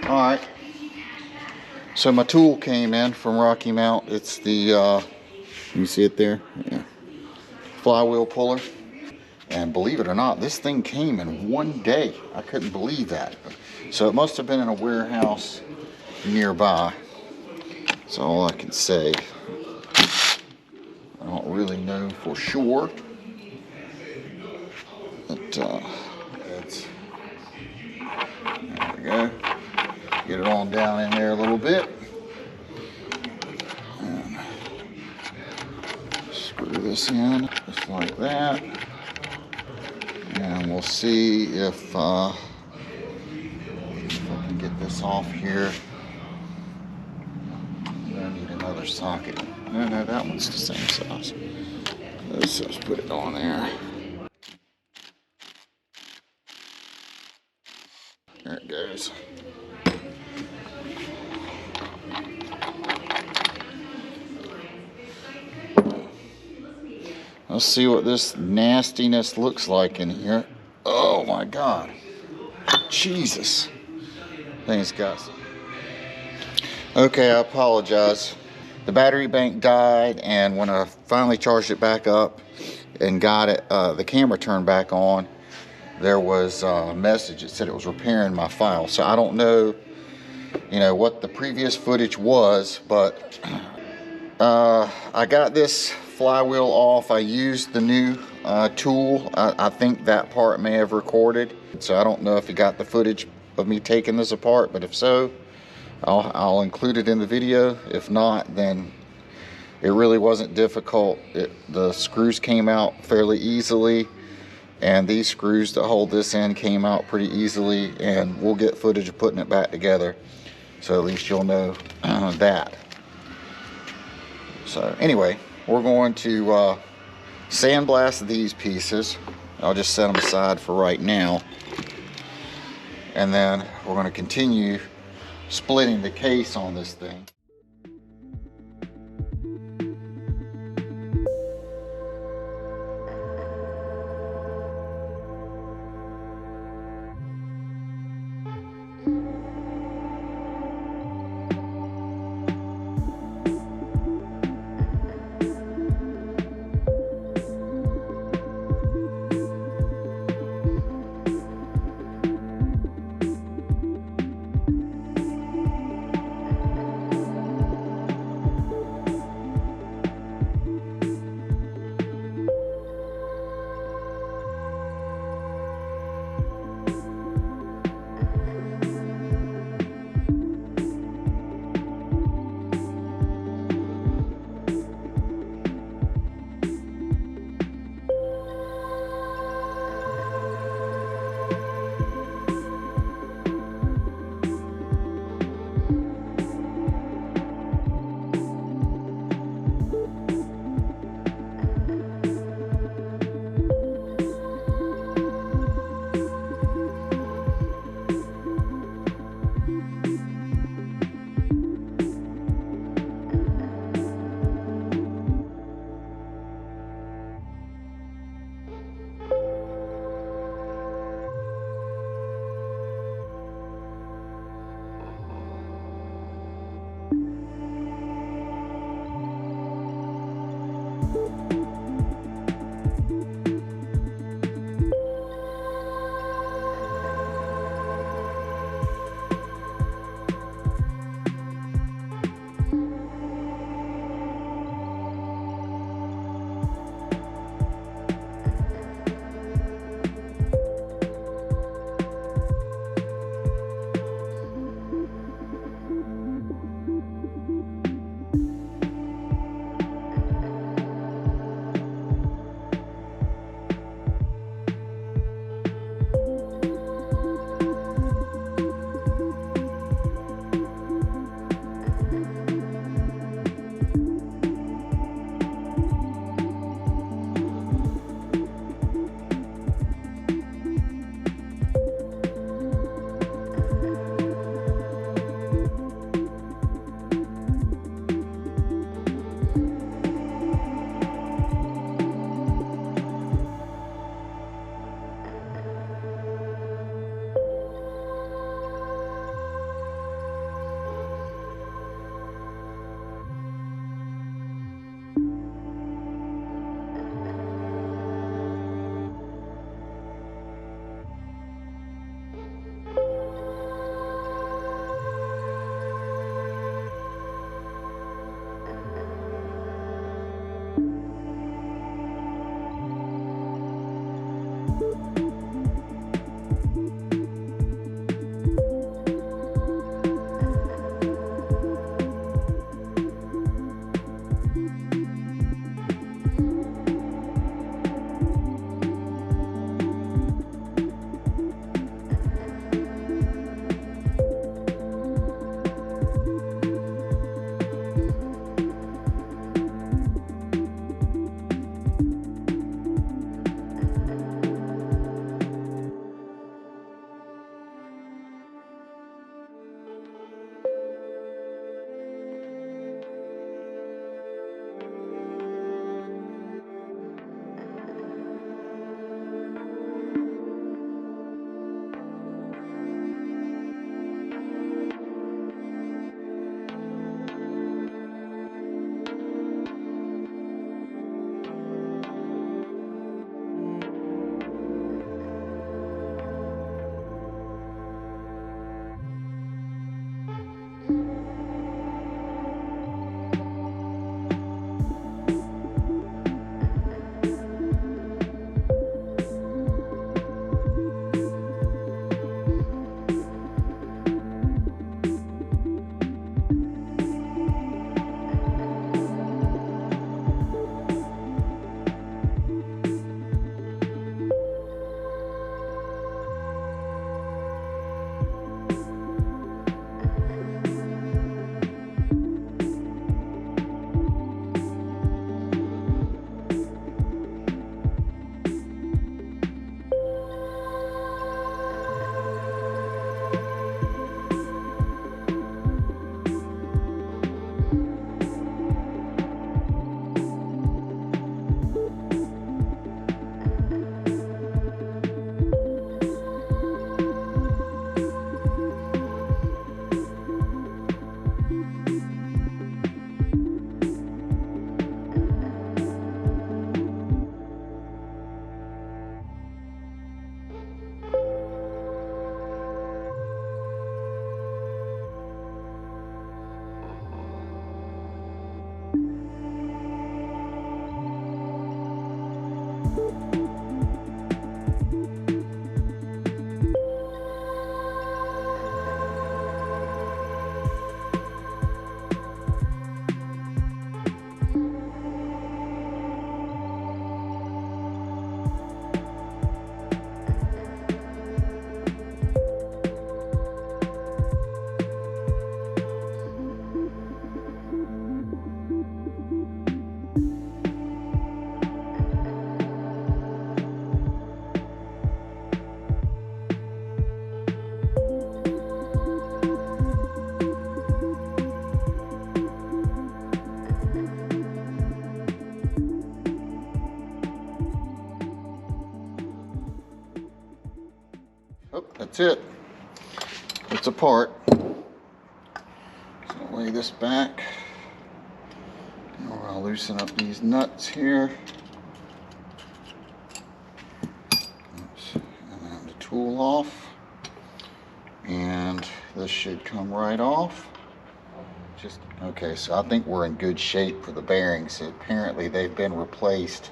Alright, so my tool came in from Rocky Mount. It's the, you see it there? Yeah. Flywheel puller. And believe it or not, this thing came in one day. I couldn't believe that. So it must have been in a warehouse nearby. That's all I can say. I don't really know for sure. But, there we go. Get it on down in there a little bit. And screw this in just like that. And we'll see if I can get this off here. I need another socket. No, that one's the same size. Let's just put it on there. There it goes. Let's see what this nastiness looks like in here. Oh my God. Jesus. Thing's got. Okay, I apologize. The battery bank died, and when I finally charged it back up and got it, the camera turned back on, there was a message that said it was repairing my file. So I don't know, what the previous footage was, but I got this flywheel off. I used the new tool. I think that part may have recorded. So I don't know if you got the footage of me taking this apart, but if so, I'll include it in the video. If not, then it really wasn't difficult. The screws came out fairly easily, and these screws that hold this in came out pretty easily, and we'll get footage of putting it back together, so at least you'll know that. So anyway, we're going to sandblast these pieces. I'll just set them aside for right now, and then we're going to continue splitting the case on this thing. that's it. It's apart. So I'll lay this back. I'll loosen up these nuts here. Oops. And then the tool off. And this should come right off. Just okay, so I think we're in good shape for the bearings. Apparently they've been replaced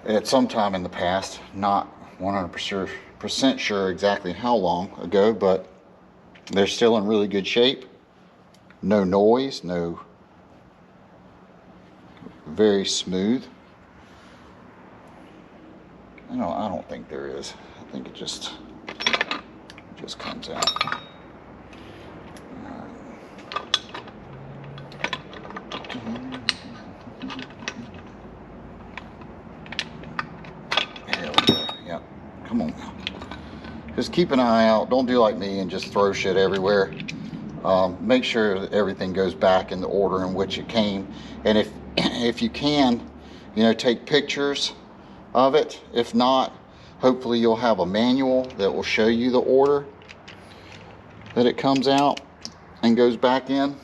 at some time in the past. Not 100% sure exactly how long ago, but they're still in really good shape. No noise, no, very smooth. I don't think there is. I think it just comes out. There we go. Yep. Come on now. Just keep an eye out. Don't do like me and just throw shit everywhere. Make sure that everything goes back in the order in which it came. And if you can, take pictures of it. If not, hopefully you'll have a manual that will show you the order that it comes out and goes back in.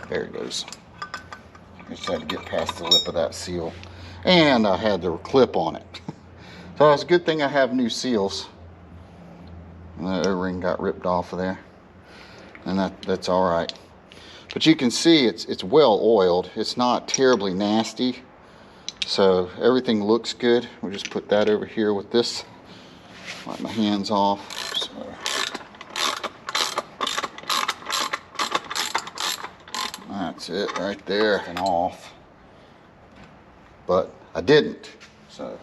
There it goes. I just had to get past the lip of that seal. And I had the clip on it. So it's a good thing I have new seals. The O-ring got ripped off of there. And that's all right. But you can see it's well oiled. It's not terribly nasty. So everything looks good. We'll just put that over here with this. Wipe my hands off. So. That's it right there and off. But I didn't. So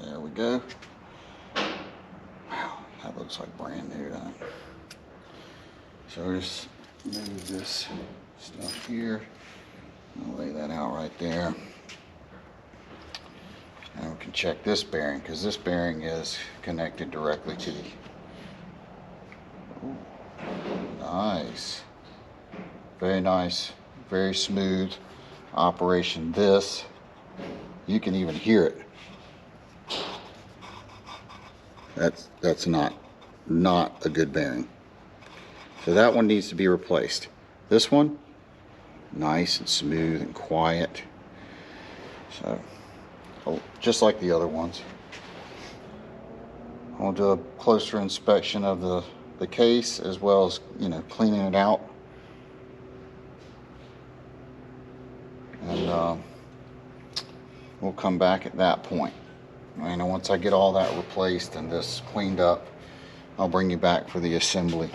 there we go. Wow, that looks like brand new, doesn't it? So just move this stuff here. I'll lay that out right there. And we can check this bearing, because this bearing is connected directly to the... Ooh, nice. Very nice, very smooth operation. This, you can even hear it. That's not a good bearing. So that one needs to be replaced. This one, nice and smooth and quiet. So, just like the other ones. I'll do a closer inspection of the case, as well as, cleaning it out. And we'll come back at that point. And once I get all that replaced and this cleaned up, I'll bring you back for the assembly.